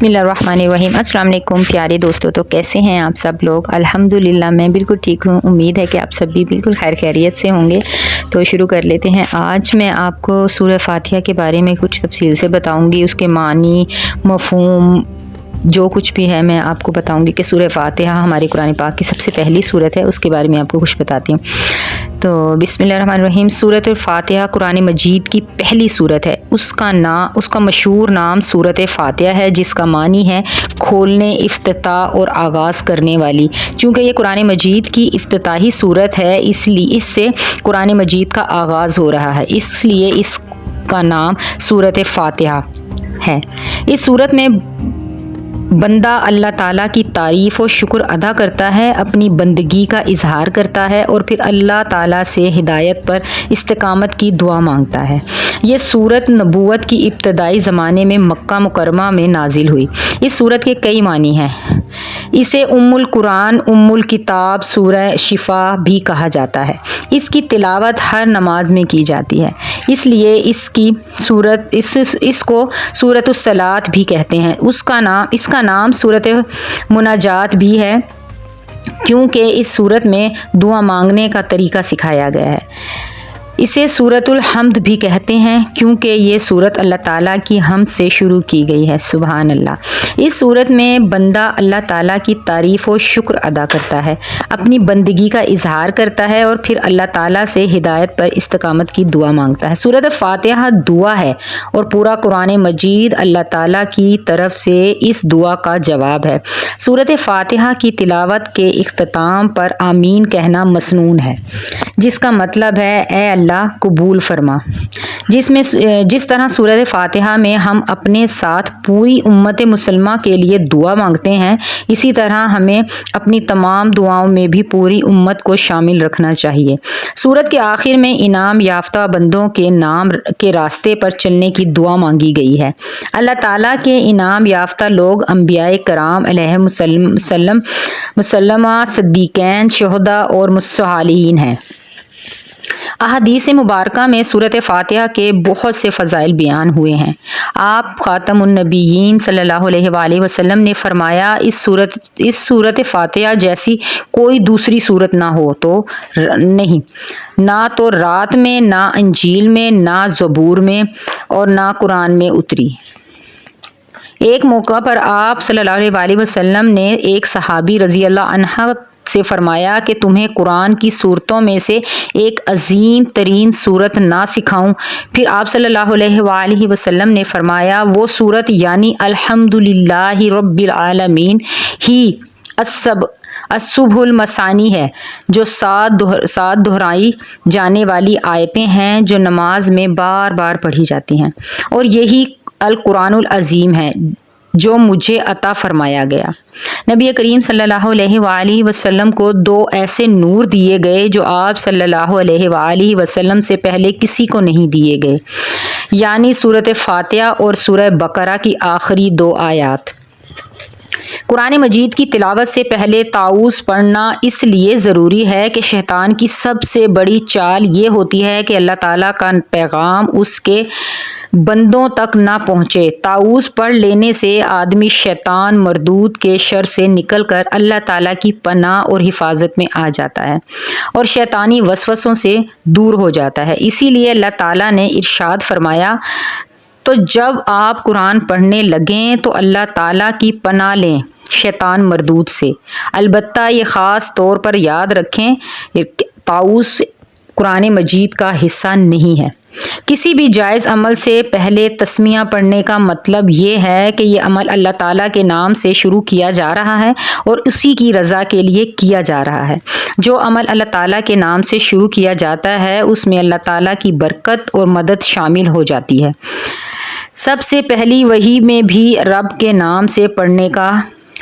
बिस्मिल्लाहिर्रहमानिर्रहीम। अस्सलाम वालेकुम प्यारे दोस्तों, तो कैसे हैं आप सब लोग? अल्हम्दुलिल्लाह मैं बिल्कुल ठीक हूँ। उम्मीद है कि आप सब भी बिल्कुल खैर खैरियत से होंगे। तो शुरू कर लेते हैं। आज मैं आपको सूरह फातिहा के बारे में कुछ तफसील से बताऊँगी, उसके मानी, मफ़हूम, जो कुछ भी है मैं आपको बताऊंगी कि सूरह फातिहा हमारे कुरान पाक की सबसे पहली सूरत है, उसके बारे में आपको कुछ बताती हूँ। तो बिस्मिल्लाहिर्रहमानिर्रहीम। सूरत फातिहा कुरान मजीद की पहली सूरत है। उसका मशहूर नाम सूरत फातिहा है, जिसका मानी है खोलने, इफ्तिताह और आगाज़ करने वाली। चूँकि ये कुरान मजीद की इफ्तिताही सूरत है, इसलिए इससे कुरान मजीद का आगाज़ हो रहा है, इसलिए इसका नाम सूरत फातिहा है। इस सूरत में बंदा अल्लाह ताला की तारीफ़ और शुक्र अदा करता है, अपनी बंदगी का इजहार करता है और फिर अल्लाह ताला से हिदायत पर इस्तिकामत की दुआ मांगता है। ये सूरत नबूवत की इब्तदाई ज़माने में मक्का मुकरमा में नाजिल हुई। इस सूरत के कई मानी हैं। इसे उम्मुल कुरान, उम्मुल किताब, सूरह शिफा भी कहा जाता है। इसकी तिलावत हर नमाज में की जाती है, इसलिए इसको सूरतुस सलात भी कहते हैं। इसका नाम सूरत मुनाजात भी है, क्योंकि इस सूरत में दुआ मांगने का तरीका सिखाया गया है। इसे सूरतुल हम्द भी कहते हैं, क्योंकि ये सूरत अल्लाह ताला की हम्द से शुरू की गई है। सुभान अल्लाह। इस सूरत में बंदा अल्लाह ताला की तारीफ़ और शुक्र अदा करता है, अपनी बंदगी का इजहार करता है और फिर अल्लाह ताला से हिदायत पर इस्तिकामत की दुआ मांगता है। सूरत फातिहा दुआ है और पूरा कुरान मजीद अल्लाह ताला की तरफ से इस दुआ का जवाब है। सूरत फातिहा की तिलावत के इख्तिताम पर आमीन कहना मसनून है, जिसका मतलब है ए अल्लाह कबूल फरमा। जिस तरह सूरत फातिहा में हम अपने साथ पूरी उम्मत मुसलमा के लिए दुआ मांगते हैं, इसी तरह हमें अपनी तमाम दुआओं में भी पूरी उम्मत को शामिल रखना चाहिए। सूरत के आखिर में इनाम याफ्ता बंदों के नाम के रास्ते पर चलने की दुआ मांगी गई है। अल्लाह ताला के इनाम याफ्ता लोग अंबियाए कराम अलैहिमुस्सलाम, मुसल्लमा, सिद्दीक़ैन, शुहदा और मुस्सलिहीन हैं। अहादीस मुबारका में सूरत फातिहा के बहुत से फ़ज़ाइल बयान हुए हैं। आप ख़ातमुन नबिय्यीन सल्लल्लाहु अलैहि वसल्लम ने फरमाया, इस सूरत फातिहा जैसी कोई दूसरी सूरत ना हो तो नहीं, ना तो रात में, ना इंजील में, ना ज़बूर में और ना कुरान में उतरी। एक मौका पर आप सल्लल्लाहु अलैहि वसल्लम ने एक सहाबी रज़ी अल्लाह अन्हा से फरमाया कि तुम्हें कुरान की सूरतों में से एक अजीम तरीन सूरत ना सिखाऊं? फिर आप सल्लल्लाहु अलैहि वसल्लम ने फरमाया, वो सूरत यानी अल्हम्दुलिल्लाहि रब्बिल आलमीन ही अस्सुबहुल मसानी है, जो सात दोहराई जाने वाली आयतें हैं, जो नमाज में बार बार पढ़ी जाती हैं, और यही अल कुरानुल अजीम है जो मुझे अता फरमाया गया। नबी करीम सल्लल्लाहु अलैहि वसल्लम को दो ऐसे नूर दिए गए जो आप सल्लल्लाहु अलैहि वसल्लम से पहले किसी को नहीं दिए गए, यानी सूरत फातिहा और सूरह बकरा की आखिरी दो आयात। कुरान मजीद की तिलावत से पहले ताऊज़ पढ़ना इसलिए ज़रूरी है कि शैतान की सबसे बड़ी चाल ये होती है कि अल्लाह ताला का पैगाम उसके बंदों तक ना पहुँचे। ताऊज़ पढ़ लेने से आदमी शैतान मरदूद के शर से निकलकर अल्लाह ताला की पनाह और हिफाजत में आ जाता है और शैतानी वसवसों से दूर हो जाता है। इसीलिए अल्लाह ताला ने इरशाद फरमाया, तो जब आप कुरान पढ़ने लगें तो अल्लाह ताला की पनाह लें शैतान मरदूद से। अलबत्ता ये ख़ास तौर पर याद रखें, ताऊज़ कुरान मजीद का हिस्सा नहीं है। किसी भी जायज़ अमल से पहले तस्मिया पढ़ने का मतलब ये है कि ये अमल अल्लाह ताला के नाम से शुरू किया जा रहा है और उसी की रज़ा के लिए किया जा रहा है। जो अमल अल्लाह ताला के नाम से शुरू किया जाता है, उसमें अल्लाह ताला की बरकत और मदद शामिल हो जाती है। सबसे पहली वही में भी रब के नाम से पढ़ने का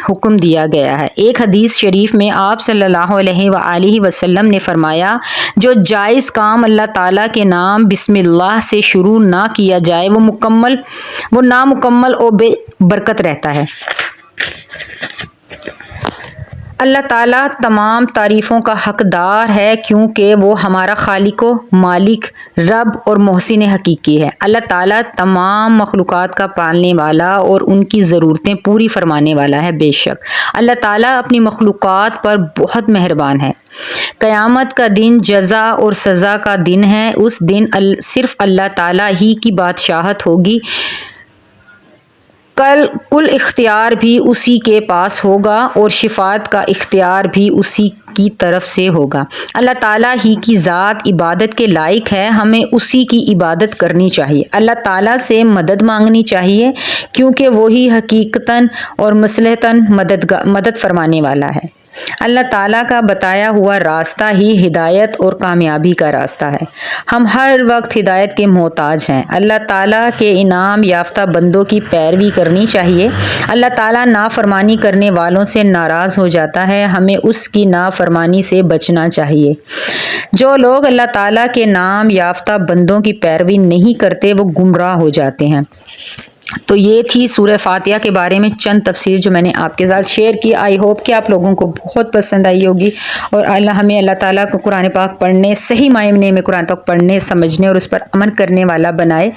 हुक्म दिया गया है। एक हदीस शरीफ में आप सल्लल्लाहु अलैहि वसल्लम ने फरमाया, जो जायज़ काम अल्लाह ताला के नाम बिस्मिल्लाह से शुरू ना किया जाए वो नामुकम्मल और बेबरकत रहता है। اللہ تعالیٰ تمام تعریفوں کا حقدار ہے کیونکہ وہ ہمارا خالق و مالک، رب اور محسن حقیقی ہے۔ اللہ تعالیٰ تمام مخلوقات کا پالنے والا اور ان کی ضرورتیں پوری فرمانے والا ہے۔ بے شک اللہ تعالیٰ اپنی مخلوقات پر بہت مہربان ہے۔ قیامت کا دن جزا اور سزا کا دن ہے۔ اس دن صرف اللہ تعالیٰ ہی کی بادشاہت ہوگی۔ کل اختیار بھی اسی کے پاس ہوگا اور شفاعت کا اختیار بھی اسی کی طرف سے ہوگا۔ اللہ تعالیٰ ہی کی ذات عبادت کے لائق ہے، ہمیں اسی کی عبادت کرنی چاہیے۔ اللہ تعالیٰ سے مدد مانگنی چاہیے کیونکہ وہی حقیقتاً اور مصلحتاً مدد فرمانے والا ہے۔ اللہ تعالیٰ کا بتایا ہوا راستہ ہی ہدایت اور کامیابی کا راستہ ہے۔ ہم ہر وقت ہدایت کے محتاج ہیں۔ اللہ تعالیٰ کے انعام یافتہ بندوں کی پیروی کرنی چاہیے۔ اللہ تعالیٰ نافرمانی کرنے والوں سے ناراض ہو جاتا ہے، ہمیں اس کی نافرمانی سے بچنا چاہیے۔ جو لوگ اللہ تعالیٰ کے نام یافتہ بندوں کی پیروی نہیں کرتے وہ گمراہ ہو جاتے ہیں۔ تو یہ تھی سورہ فاتحہ کے بارے میں چند تفسیر جو میں نے آپ کے ساتھ شیئر کی۔ آئی ہوپ کہ آپ لوگوں کو بہت پسند آئی ہوگی اور ہمیں اللہ تعالیٰ کو قرآن پاک پڑھنے، صحیح معنی میں قرآن پاک پڑھنے، سمجھنے اور اس پر عمل کرنے والا بنائے،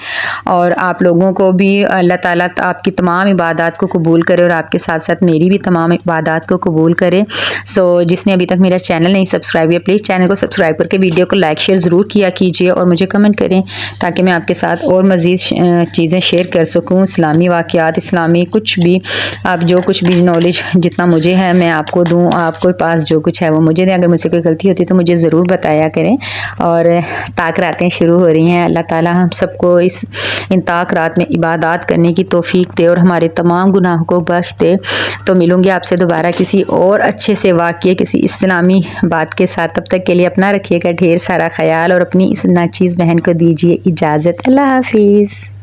اور آپ لوگوں کو بھی اللہ تعالیٰ آپ کی تمام عبادات کو قبول کرے اور آپ کے ساتھ ساتھ میری بھی تمام عبادات کو قبول کرے۔ جس نے ابھی تک میرا چینل نہیں سبسکرائب کیا پلیز چینل کو سبسکرائب کر کے ویڈیو کو لائک شیئر ضرور کیا کیجیے اور مجھے کمنٹ کریں تاکہ میں آپ کے ساتھ اور مزید چیزیں شیئر کر سکوں، اسلامی واقعات، اسلامی کچھ بھی، آپ جو کچھ بھی نالج جتنا مجھے ہے میں آپ کو دوں، آپ کے پاس جو کچھ ہے وہ مجھے دیں۔ اگر مجھ سے کوئی غلطی ہوتی ہے تو مجھے ضرور بتایا کریں۔ اور طاق راتیں شروع ہو رہی ہیں، اللہ تعالیٰ ہم سب کو ان طاق رات میں عبادات کرنے کی توفیق دے اور ہمارے تمام گناہوں کو بخش دے۔ تو ملوں گی آپ سے دوبارہ کسی اور اچھے سے واقعے، کسی اسلامی بات کے ساتھ۔ تب تک کے لیے اپنا رکھیے گا ڈھیر سارا خیال اور اپنی اس ناچیز بہن کو دیجیے اجازت۔ اللہ حافظ۔